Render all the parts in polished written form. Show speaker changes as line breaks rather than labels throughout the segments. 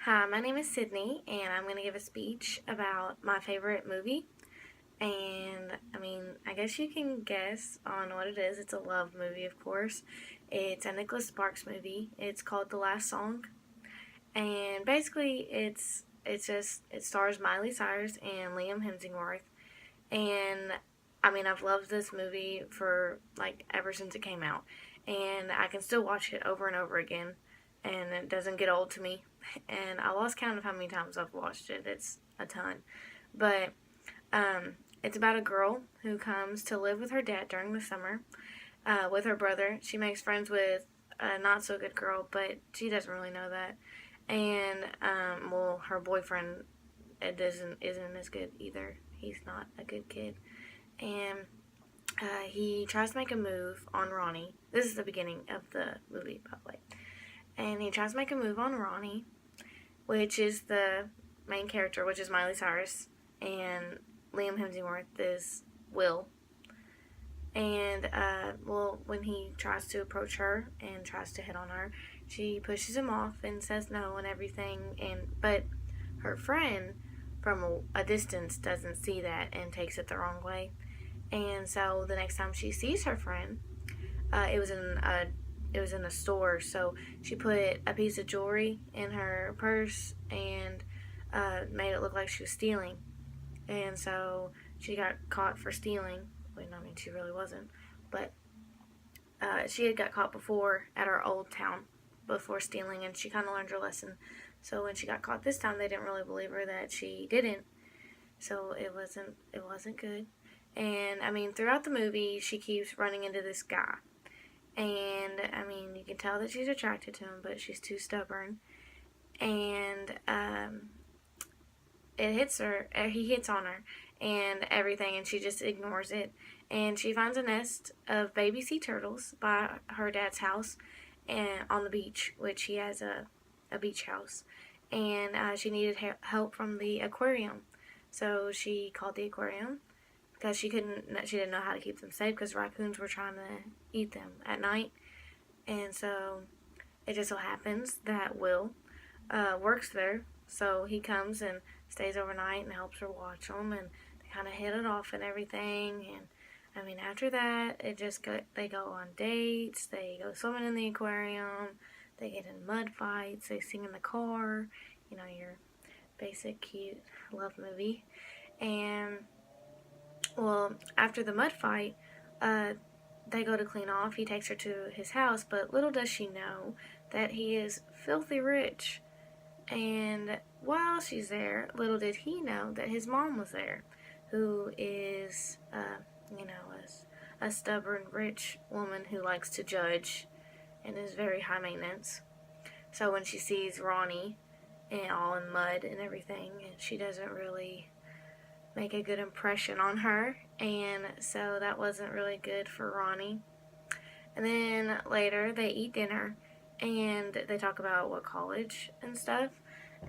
Hi, my name is Sydney, and I'm going to give a speech about my favorite movie. And I guess you can guess on what it is. It's a love movie, of course. It's a Nicholas Sparks movie. It's called The Last Song, and basically, it stars Miley Cyrus and Liam Hemsworth. And I've loved this movie for like ever since it came out, and I can still watch it over and over again, and it doesn't get old to me. And I lost count of how many times I've watched it. It's a ton, but it's about a girl who comes to live with her dad during the summer, with her brother. She makes friends with a not so good girl, but she doesn't really know that. And her boyfriend isn't as good either. He's not a good kid, and he tries to make a move on Ronnie. This is the beginning of the movie, by the way. And he tries to make a move on Ronnie, which is the main character, which is Miley Cyrus, and Liam Hemsworth is Will. And when he tries to approach her and tries to hit on her, she pushes him off and says no and everything. But her friend from a distance doesn't see that and takes it the wrong way. And so the next time she sees her friend, it was in a store. So she put a piece of jewelry in her purse and made it look like she was stealing. And so she got caught for stealing. She really wasn't, but she had got caught before at our old town before stealing, and she kind of learned her lesson. So when she got caught this time, they didn't really believe her that she didn't. So it wasn't good. And throughout the movie, she keeps running into this guy, and you can tell that she's attracted to him, but she's too stubborn. And it hits her. He hits on her and everything, and she just ignores it. And she finds a nest of baby sea turtles by her dad's house, and on the beach, which he has a beach house. And she needed help from the aquarium, so she called the aquarium because she didn't know how to keep them safe because raccoons were trying to eat them at night. And so it just so happens that Will works there, so he comes and stays overnight and helps her watch them, and they kind of hit it off and everything. And after that, they go on dates, they go swimming in the aquarium, they get in mud fights, they sing in the car, your basic cute love movie. And well, after the mud fight, they go to clean off. He takes her to his house, but little does she know that he is filthy rich. And while she's there, little did he know that his mom was there, who is, a stubborn, rich woman who likes to judge and is very high maintenance. So when she sees Ronnie and all in mud and everything, she doesn't really make a good impression on her, and so that wasn't really good for Ronnie. And then later they eat dinner and they talk about what college and stuff,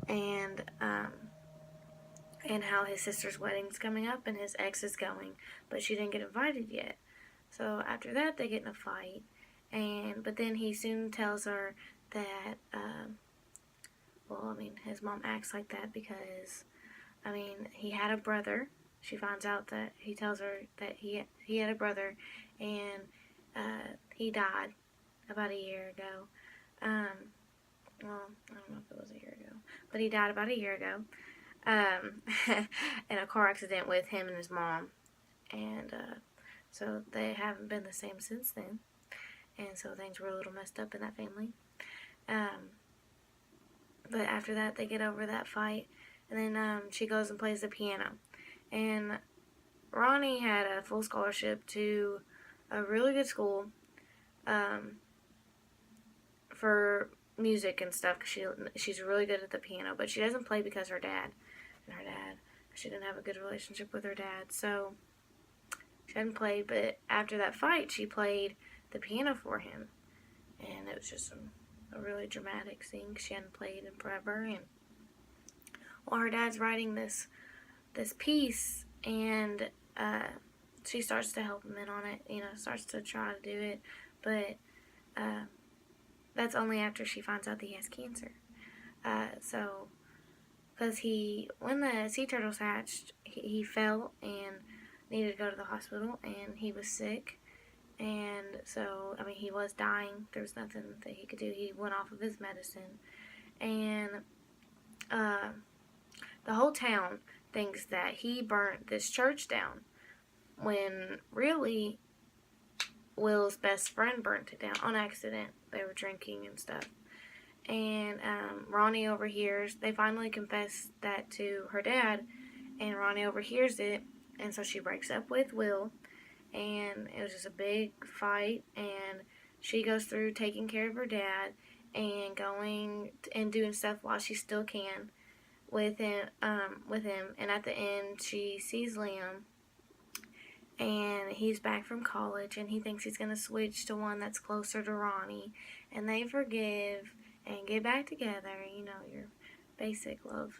and how his sister's wedding's coming up and his ex is going, but she didn't get invited yet. So after that, they get in a fight, but then he soon tells her that his mom acts like that because he had a brother. She finds out that he tells her that he had a brother, and he died about a year ago. I don't know if it was a year ago, but he died about a year ago in a car accident with him and his mom. And so they haven't been the same since then. And so things were a little messed up in that family. But after that, they get over that fight. And then she goes and plays the piano. And Ronnie had a full scholarship to a really good school for music and stuff, because she's really good at the piano, but she doesn't play because she didn't have a good relationship with her dad, so she hadn't played. But after that fight, she played the piano for him, and it was just a really dramatic scene because she hadn't played in forever. And while her dad's writing this piece, and she starts to help him in on it, starts to try to do it, but that's only after she finds out that he has cancer. so, because when the sea turtles hatched, he fell and needed to go to the hospital, and he was sick. And so, I mean, he was dying. There was nothing that he could do. He went off of his medicine. And uh, the whole town thinks that he burnt this church down, when really Will's best friend burnt it down on accident. They were drinking and stuff. And Ronnie overhears. They finally confess that to her dad, and Ronnie overhears it. And so she breaks up with Will, and it was just a big fight. And she goes through taking care of her dad and going and doing stuff while she still can with him. And at the end, she sees Liam, and he's back from college, and he thinks he's gonna switch to one that's closer to Ronnie, and they forgive and get back together. You know, your basic love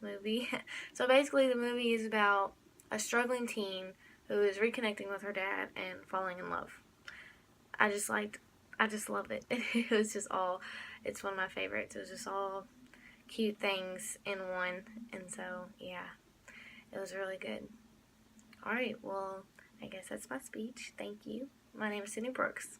movie. So basically, the movie is about a struggling teen who is reconnecting with her dad and falling in love. I just love it. It was just all, it's one of my favorites. It was just all cute things in one, and so yeah, it was really good. Alright, well, I guess that's my speech. Thank you. My name is Sydney Brooks.